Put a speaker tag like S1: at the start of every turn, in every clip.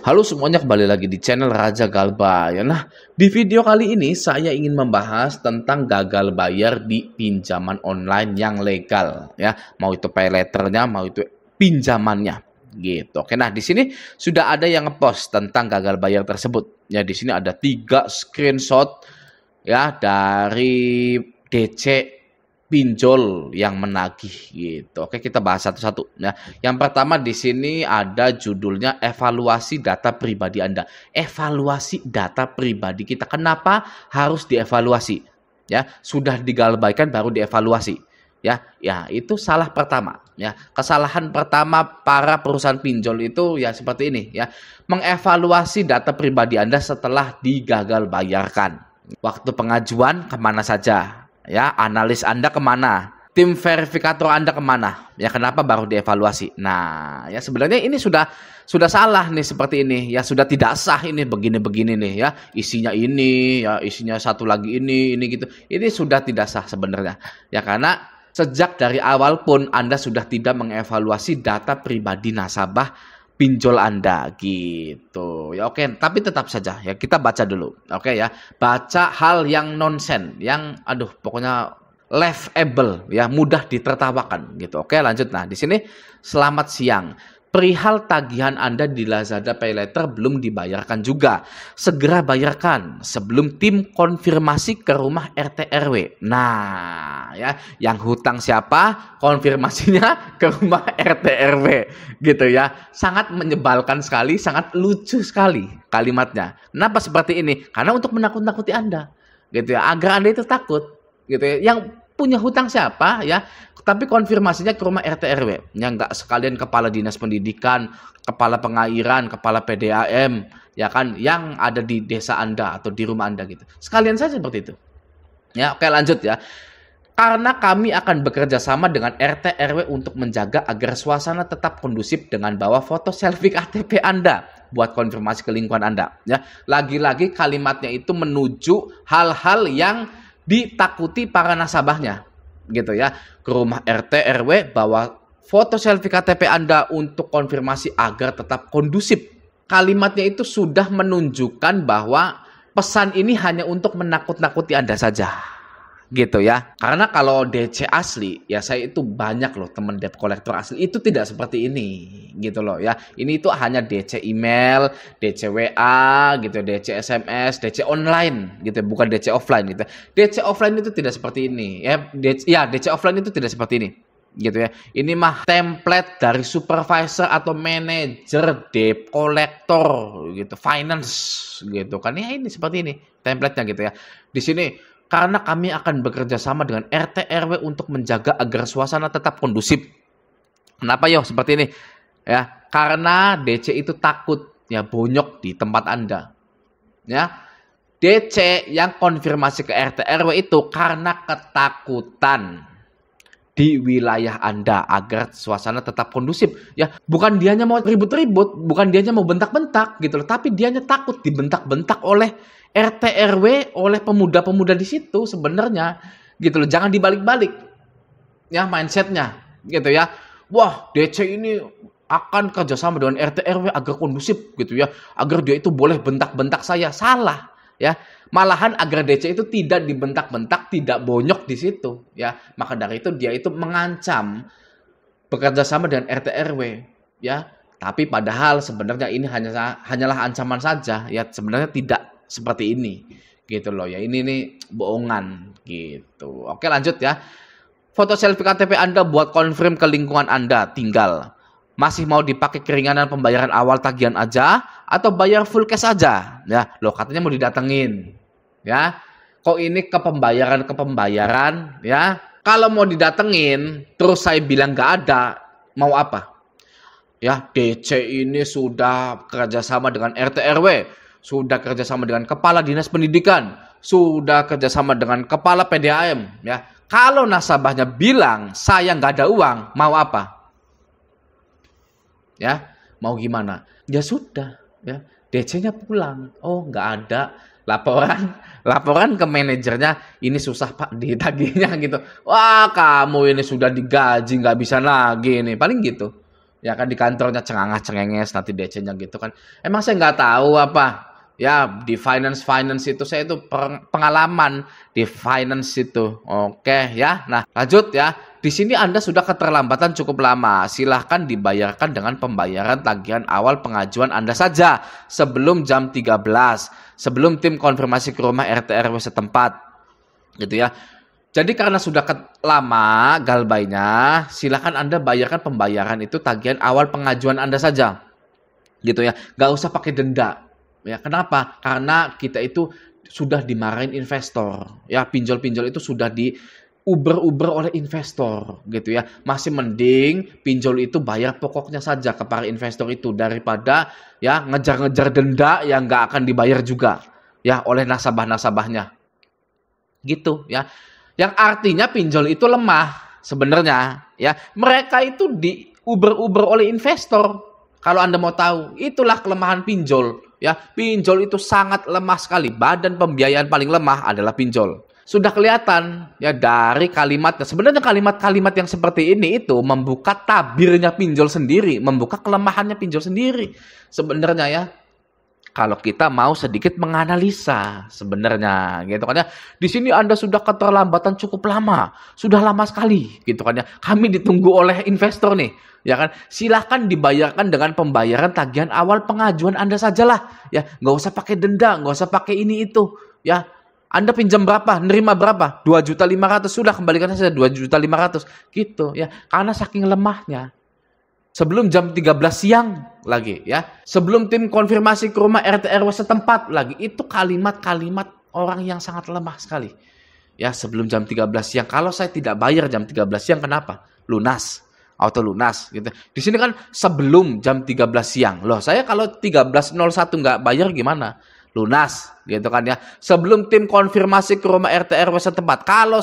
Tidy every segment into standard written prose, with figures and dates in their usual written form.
S1: Halo semuanya, kembali lagi di channel Raja Galba ya. Nah, di video kali ini saya ingin membahas tentang gagal bayar di pinjaman online yang legal ya. Mau itu pay letternya, mau itu pinjamannya gitu. Oke, nah di sini sudah ada yang ngepost tentang gagal bayar tersebut. Ya, di sini ada 3 screenshot ya dari DC pinjol yang menagih gitu. Oke, kita bahas satu-satu ya. Yang pertama di sini ada judulnya evaluasi data pribadi Anda. Evaluasi data pribadi kita. Kenapa harus dievaluasi? Ya, sudah digalbaikan baru dievaluasi. Ya, itu salah pertama ya. Kesalahan pertama para perusahaan pinjol itu ya seperti ini ya. Mengevaluasi data pribadi Anda setelah digagal bayarkan. Waktu pengajuan kemana saja? Ya, analis Anda kemana? Tim verifikator Anda kemana? Ya, kenapa baru dievaluasi? Nah, ya sebenarnya ini sudah salah nih seperti ini. Ya, sudah tidak sah ini begini-begini nih ya. Isinya ini, ya isinya satu lagi ini gitu. Ini sudah tidak sah sebenarnya. Ya, karena sejak dari awal pun Anda sudah tidak mengevaluasi data pribadi nasabah pinjol Anda gitu. Ya oke, tapi tetap saja ya kita baca dulu. Oke ya. Baca hal yang nonsen, yang pokoknya laughable ya, mudah ditertawakan gitu. Oke, lanjut. Nah, di sini selamat siang. Perihal tagihan Anda di Lazada Paylater belum dibayarkan juga. Segera bayarkan sebelum tim konfirmasi ke rumah RT RW. Nah, ya, yang hutang siapa? Konfirmasinya ke rumah RT RW gitu ya. Sangat menyebalkan sekali, sangat lucu sekali kalimatnya. Kenapa seperti ini? Karena untuk menakut-nakuti Anda gitu ya, agar Anda itu takut gitu ya. Yang punya hutang siapa ya, tapi konfirmasinya ke rumah RT RW, yang nggak sekalian kepala dinas pendidikan, kepala pengairan, kepala PDAM ya kan, yang ada di desa Anda atau di rumah Anda gitu. Sekalian saja seperti itu ya. Oke, lanjut ya. Karena kami akan bekerja sama dengan RT RW untuk menjaga agar suasana tetap kondusif dengan bawa foto selfie KTP Anda buat konfirmasi ke lingkungan Anda ya. Lagi-lagi kalimatnya itu menuju hal-hal yang ditakuti para nasabahnya gitu ya. Ke rumah RT RW bawa foto selfie KTP Anda untuk konfirmasi agar tetap kondusif. Kalimatnya itu sudah menunjukkan bahwa pesan ini hanya untuk menakut-nakuti Anda saja gitu ya. Karena kalau DC asli ya, saya itu banyak loh teman debt collector asli itu tidak seperti ini gitu loh ya. Ini itu hanya DC email, DC WA gitu, DC SMS, DC online gitu, bukan DC offline gitu. DC offline itu tidak seperti ini ya. DC offline itu tidak seperti ini gitu ya. Ini mah template dari supervisor atau manajer debt collector gitu, finance gitu kan ya. Ini seperti ini template-nya gitu ya. Di sini karena kami akan bekerja sama dengan RT RW untuk menjaga agar suasana tetap kondusif. Kenapa yo seperti ini? Ya, karena DC itu takut ya bonyok di tempat Anda. Ya. DC yang konfirmasi ke RT RW itu karena ketakutan di wilayah Anda agar suasana tetap kondusif. Ya, bukan dianya mau ribut-ribut, bukan dianya mau bentak-bentak gitu loh, tapi dianya takut dibentak-bentak oleh RT RW, oleh pemuda-pemuda di situ sebenarnya gitu loh. Jangan dibalik-balik ya mindsetnya gitu ya. Wah, DC ini akan kerjasama dengan RT RW agar kondusif gitu ya, agar dia itu boleh bentak-bentak saya. Salah ya. Malahan agar DC itu tidak dibentak-bentak, tidak bonyok di situ ya. Maka dari itu dia itu mengancam bekerja sama dengan RT RW ya. Tapi padahal sebenarnya ini hanyalah ancaman saja ya, sebenarnya tidak seperti ini gitu loh ya. Ini nih bohongan gitu. Oke, lanjut ya. Foto selfie KTP Anda buat konfirm ke lingkungan Anda tinggal. Masih mau dipakai keringanan pembayaran awal tagihan aja atau bayar full cash aja? Ya, loh katanya mau didatengin. Ya. Kok ini ke pembayaran ya? Kalau mau didatengin terus saya bilang nggak ada, mau apa? Ya, DC ini sudah kerjasama dengan RT RW, sudah kerjasama dengan kepala dinas pendidikan, sudah kerjasama dengan kepala PDAM ya. Kalau nasabahnya bilang saya nggak ada uang, mau apa? Ya, mau gimana? Ya sudah ya, DC-nya pulang. Oh, nggak ada. Laporan ke manajernya, ini susah Pak ditagihnya gitu. Wah, kamu ini sudah digaji nggak bisa lagi nih, paling gitu Ya kan di kantornya cengangah-cengenges nanti DC-nya gitu kan. Emang saya nggak tahu apa. Ya di finance itu saya itu pengalaman di finance itu. Oke ya. Nah lanjut ya. Di sini Anda sudah keterlambatan cukup lama. Silahkan dibayarkan dengan pembayaran tagihan awal pengajuan Anda saja sebelum jam 13. Sebelum tim konfirmasi ke rumah RT RW setempat. Gitu ya. Jadi karena sudah lama galbainya, silahkan Anda bayarkan pembayaran itu tagihan awal pengajuan Anda saja. Gitu ya. Nggak usah pakai denda. Ya, kenapa? Karena kita itu sudah dimarahin investor. Ya, pinjol-pinjol itu sudah diuber-uber oleh investor gitu ya. Masih mending pinjol itu bayar pokoknya saja ke para investor itu daripada ya ngejar-ngejar denda yang nggak akan dibayar juga ya oleh nasabah-nasabahnya. Gitu ya. Yang artinya pinjol itu lemah sebenarnya ya. Mereka itu diuber-uber oleh investor. Kalau Anda mau tahu, itulah kelemahan pinjol. Ya, pinjol itu sangat lemah sekali. Badan pembiayaan paling lemah adalah pinjol. Sudah kelihatan ya dari kalimatnya. Sebenarnya kalimat-kalimat yang seperti ini itu membuka tabirnya pinjol sendiri, membuka kelemahannya pinjol sendiri. Sebenarnya ya, kalau kita mau sedikit menganalisa sebenarnya gitu kan ya. Di sini Anda sudah keterlambatan cukup lama, sudah lama sekali gitu kan ya. Kami ditunggu oleh investor nih, ya kan. Silahkan dibayarkan dengan pembayaran tagihan awal pengajuan Anda sajalah, ya. Nggak usah pakai denda, nggak usah pakai ini itu, ya. Anda pinjam berapa, nerima berapa? 2.500.000 sudah kembalikan saja 2.500.000 gitu ya. Karena saking lemahnya. Sebelum jam 13 siang lagi ya. Sebelum tim konfirmasi ke rumah RT RW setempat lagi. Itu kalimat-kalimat orang yang sangat lemah sekali. Ya, sebelum jam 13 siang. Kalau saya tidak bayar jam 13 siang kenapa? Lunas. Auto lunas gitu. Di sini kan sebelum jam 13 siang. Loh, saya kalau 13.01 nggak bayar gimana? Lunas gitu kan ya. Sebelum tim konfirmasi ke rumah RT RW setempat. Kalau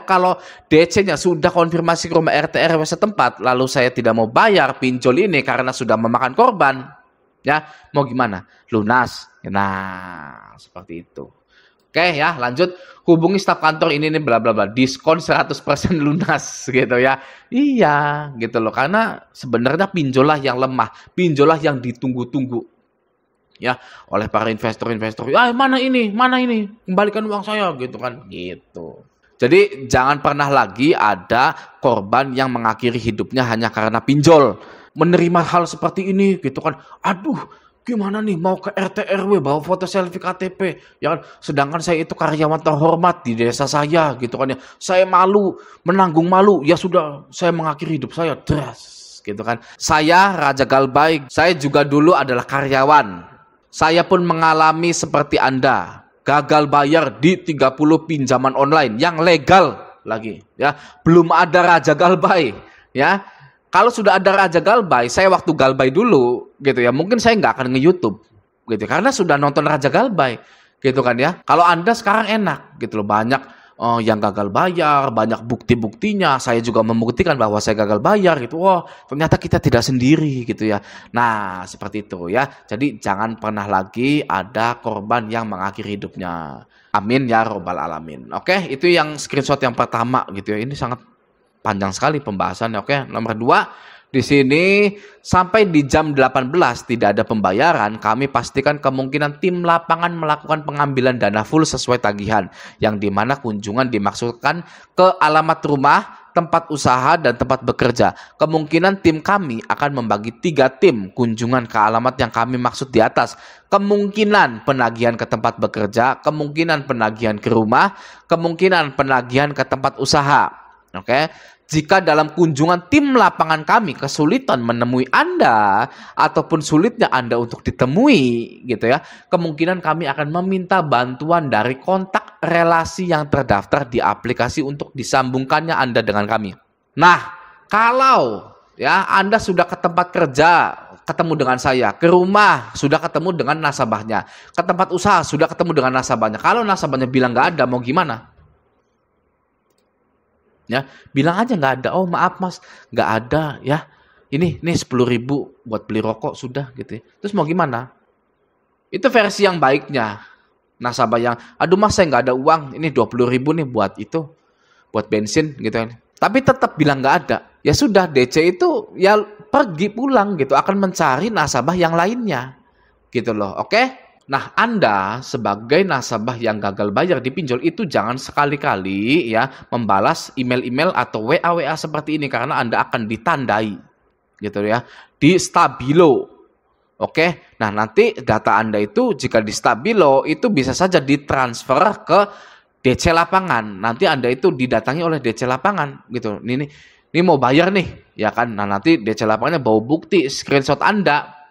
S1: kalau DC-nya sudah konfirmasi ke rumah RT RW setempat, lalu saya tidak mau bayar pinjol ini karena sudah memakan korban, ya mau gimana? Lunas. Nah, seperti itu. Oke ya, lanjut. Hubungi staf kantor ini nih bla bla bla. Diskon 100% lunas gitu ya. Iya, gitu loh. Karena sebenarnya pinjol lah yang lemah, pinjol lah yang ditunggu-tunggu. Ya, oleh para investor-investor. Mana ini, kembalikan uang saya gitu kan, gitu. Jadi jangan pernah lagi ada korban yang mengakhiri hidupnya hanya karena pinjol. Menerima hal seperti ini gitu kan. Aduh, gimana nih mau ke RT RW bawa foto selfie KTP, ya kan? Sedangkan saya itu karyawan terhormat di desa saya gitu kan ya. Saya malu, menanggung malu. Ya sudah, saya mengakhiri hidup saya deras gitu kan. Saya Raja Galbay, saya juga dulu adalah karyawan. Saya pun mengalami seperti Anda, gagal bayar di 30 pinjaman online yang legal lagi, ya. Belum ada Raja Galbay, ya. Kalau sudah ada Raja Galbay, saya waktu Galbay dulu, gitu ya, mungkin saya nggak akan nge-YouTube, gitu, karena sudah nonton Raja Galbay, gitu kan ya. Kalau Anda sekarang enak, gitu loh, banyak yang gagal bayar, banyak bukti-buktinya. Saya juga membuktikan bahwa saya gagal bayar gitu. Wah, ternyata kita tidak sendiri gitu ya. Nah, seperti itu ya. Jadi jangan pernah lagi ada korban yang mengakhiri hidupnya. Amin ya robbal alamin. Oke, itu yang screenshot yang pertama gitu ya. Ini sangat panjang sekali pembahasannya. Oke, nomor 2. Di sini sampai di jam 18 tidak ada pembayaran, kami pastikan kemungkinan tim lapangan melakukan pengambilan dana full sesuai tagihan, yang dimana kunjungan dimaksudkan ke alamat rumah, tempat usaha, dan tempat bekerja. Kemungkinan tim kami akan membagi 3 tim kunjungan ke alamat yang kami maksud di atas. Kemungkinan penagihan ke tempat bekerja, kemungkinan penagihan ke rumah, kemungkinan penagihan ke tempat usaha. Oke. Jika dalam kunjungan tim lapangan kami kesulitan menemui Anda ataupun sulitnya Anda untuk ditemui gitu ya, kemungkinan kami akan meminta bantuan dari kontak relasi yang terdaftar di aplikasi untuk disambungkannya Anda dengan kami. Nah, kalau ya Anda sudah ke tempat kerja ketemu dengan saya, ke rumah sudah ketemu dengan nasabahnya, ke tempat usaha sudah ketemu dengan nasabahnya. Kalau nasabahnya bilang nggak ada, mau gimana? Ya, bilang aja nggak ada. Oh maaf mas, nggak ada ya. Ini 10.000 buat beli rokok sudah gitu. Terus mau gimana? Itu versi yang baiknya. Nasabah yang, aduh mas saya nggak ada uang. Ini 20.000 nih buat itu, buat bensin gitu kan. tapi tetap bilang nggak ada, ya sudah DC itu ya pergi pulang gitu, akan mencari nasabah yang lainnya gitu loh. Oke? Nah, Anda sebagai nasabah yang gagal bayar di pinjol itu jangan sekali-kali ya membalas email-email atau WA-WA seperti ini, karena Anda akan ditandai gitu ya, di Stabilo. Oke, nah nanti data Anda itu jika di Stabilo itu bisa saja ditransfer ke DC lapangan. Nanti Anda itu didatangi oleh DC lapangan gitu. Ini mau bayar nih, ya kan? Nah, nanti DC lapangannya bawa bukti screenshot Anda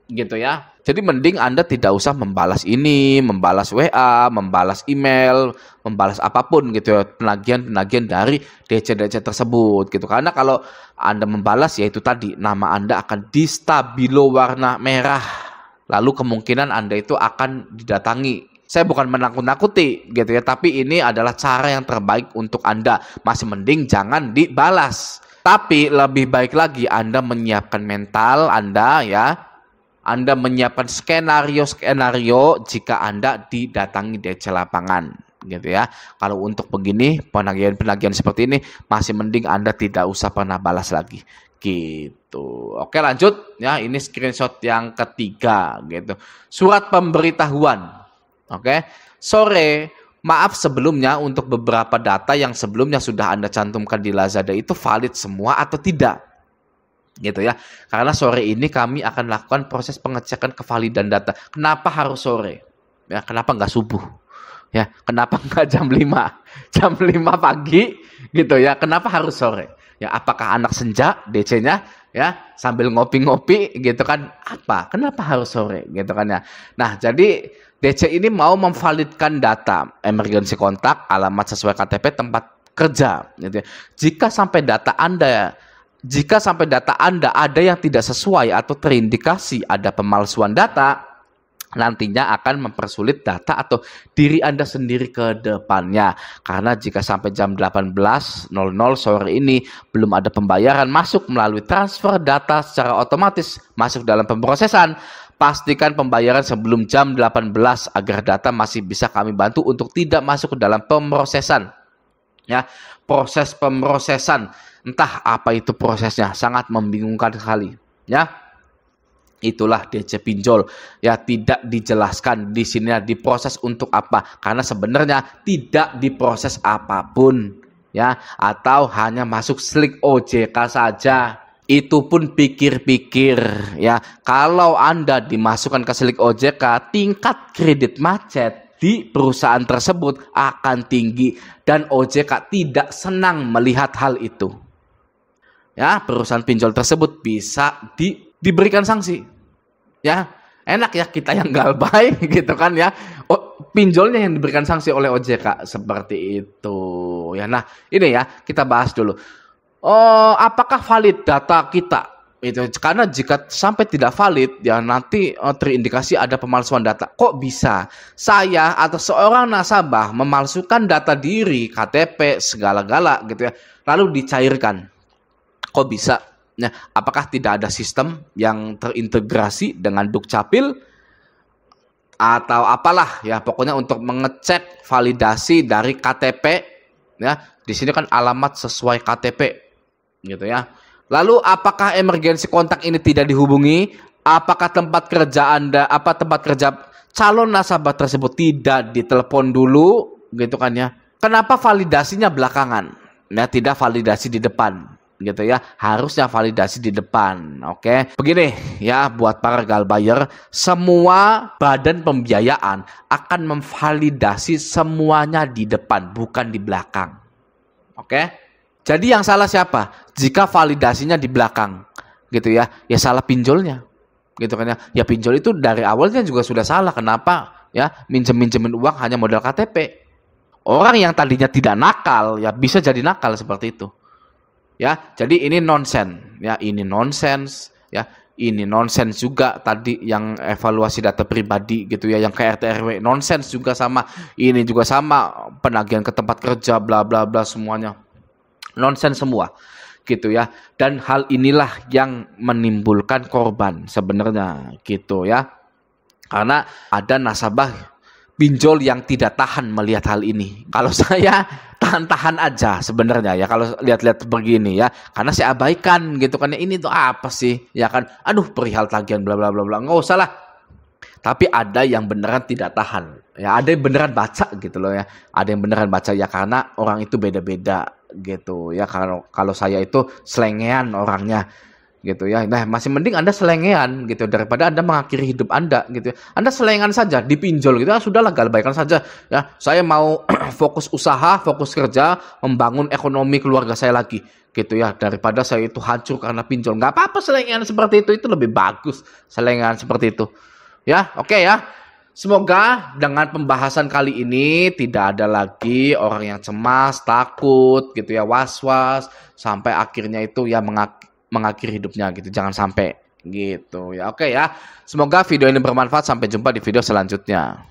S1: gitu ya. Jadi mending Anda tidak usah membalas ini, membalas WA, membalas email, membalas apapun gitu ya, penagihan-penagihan dari DC-DC tersebut gitu. Karena kalau Anda membalas, ya itu tadi, nama Anda akan di Stabilo warna merah. Lalu kemungkinan Anda itu akan didatangi. Saya bukan menakut-nakuti gitu ya, tapi ini adalah cara yang terbaik untuk Anda. Masih mending jangan dibalas. Tapi lebih baik lagi Anda menyiapkan mental Anda ya. Anda menyiapkan skenario-skenario jika Anda didatangi DC lapangan gitu ya. Kalau untuk begini penagihan-penagihan seperti ini masih mending Anda tidak usah pernah balas lagi gitu. Oke, lanjut ya, ini screenshot yang ketiga gitu. Surat pemberitahuan. Oke. Sore, maaf sebelumnya untuk beberapa data yang sebelumnya sudah Anda cantumkan di Lazada itu valid semua atau tidak? Gitu ya, karena sore ini kami akan lakukan proses pengecekan kevalidan data. Kenapa harus sore? Ya, kenapa nggak subuh? Ya, kenapa nggak jam 5? Jam 5 pagi gitu ya, kenapa harus sore? Ya, apakah anak senja DC-nya ya sambil ngopi-ngopi gitu kan? Apa? Kenapa harus sore gitu kan ya? Nah, jadi DC ini mau memvalidkan data emergency kontak, alamat sesuai KTP, tempat kerja gitu ya. Jika sampai data Anda ada yang tidak sesuai atau terindikasi ada pemalsuan data, nantinya akan mempersulit data atau diri Anda sendiri ke depannya. Karena jika sampai jam 18.00 sore ini belum ada pembayaran masuk melalui transfer data secara otomatis masuk dalam pemrosesan, pastikan pembayaran sebelum jam 18 agar data masih bisa kami bantu untuk tidak masuk ke dalam pemrosesan. Ya, proses pemrosesan, entah apa itu prosesnya, sangat membingungkan sekali ya. Itulah DC pinjol ya, tidak dijelaskan di sini diproses untuk apa, karena sebenarnya tidak diproses apapun ya, atau hanya masuk slik OJK saja. Itu pun pikir-pikir ya, kalau Anda dimasukkan ke slik OJK, tingkat kredit macet di perusahaan tersebut akan tinggi dan OJK tidak senang melihat hal itu. Ya, perusahaan pinjol tersebut bisa diberikan sanksi. Ya, enak ya kita yang galbay gitu kan ya. Oh, pinjolnya yang diberikan sanksi oleh OJK seperti itu. Ya, nah ini ya kita bahas dulu. Oh, apakah valid data kita? Itu karena jika sampai tidak valid ya nanti terindikasi ada pemalsuan data. Kok bisa saya atau seorang nasabah memalsukan data diri, KTP, segala-gala gitu ya, lalu dicairkan? Kok bisa? Nah, apakah tidak ada sistem yang terintegrasi dengan Dukcapil atau apalah ya, pokoknya untuk mengecek validasi dari KTP ya. Di sini kan alamat sesuai KTP gitu ya. Lalu apakah emergency kontak ini tidak dihubungi? Apakah tempat kerja calon nasabah tersebut tidak ditelepon dulu gitu kan ya? Kenapa validasinya belakangan? Ya, tidak validasi di depan gitu ya. Harusnya validasi di depan. Oke. Begini ya, buat para galbayer, semua badan pembiayaan akan memvalidasi semuanya di depan, bukan di belakang. Oke? Jadi yang salah siapa? Jika validasinya di belakang, gitu ya, ya salah pinjolnya, gitu kan ya. Ya pinjol itu dari awalnya juga sudah salah. Kenapa? Ya minjemin uang hanya modal KTP. Orang yang tadinya tidak nakal, ya bisa jadi nakal seperti itu. Ya, jadi ini nonsen, ya ini nonsens, ya ini nonsens juga tadi yang evaluasi data pribadi gitu ya, yang ke RT RW nonsens juga sama, ini juga sama penagihan ke tempat kerja, bla bla bla semuanya. Nonsen semua gitu ya, dan hal inilah yang menimbulkan korban sebenarnya gitu ya, karena ada nasabah pinjol yang tidak tahan melihat hal ini. Kalau saya tahan-tahan aja sebenarnya ya kalau lihat-lihat begini ya, karena saya abaikan gitu kan ya, ini tuh apa sih ya kan, aduh perihal tagihan bla bla bla bla, nggak usah lah. Tapi ada yang beneran tidak tahan ya, ada yang beneran baca gitu loh ya, ada yang beneran baca ya, karena orang itu beda-beda gitu ya. Kalau saya itu selengean orangnya gitu ya. Nah, masih mending Anda selengean gitu daripada Anda mengakhiri hidup Anda gitu ya. Anda selengean saja dipinjol gitu, sudahlah galbaikan saja ya. Saya mau fokus usaha, fokus kerja, membangun ekonomi keluarga saya lagi gitu ya, daripada saya itu hancur karena pinjol. Nggak apa-apa selengean seperti itu lebih bagus selengean seperti itu. Ya, oke ya. Semoga dengan pembahasan kali ini tidak ada lagi orang yang cemas, takut gitu ya, was-was sampai akhirnya itu ya mengakhiri hidupnya gitu. Jangan sampai gitu ya. Oke ya. Semoga video ini bermanfaat. Sampai jumpa di video selanjutnya.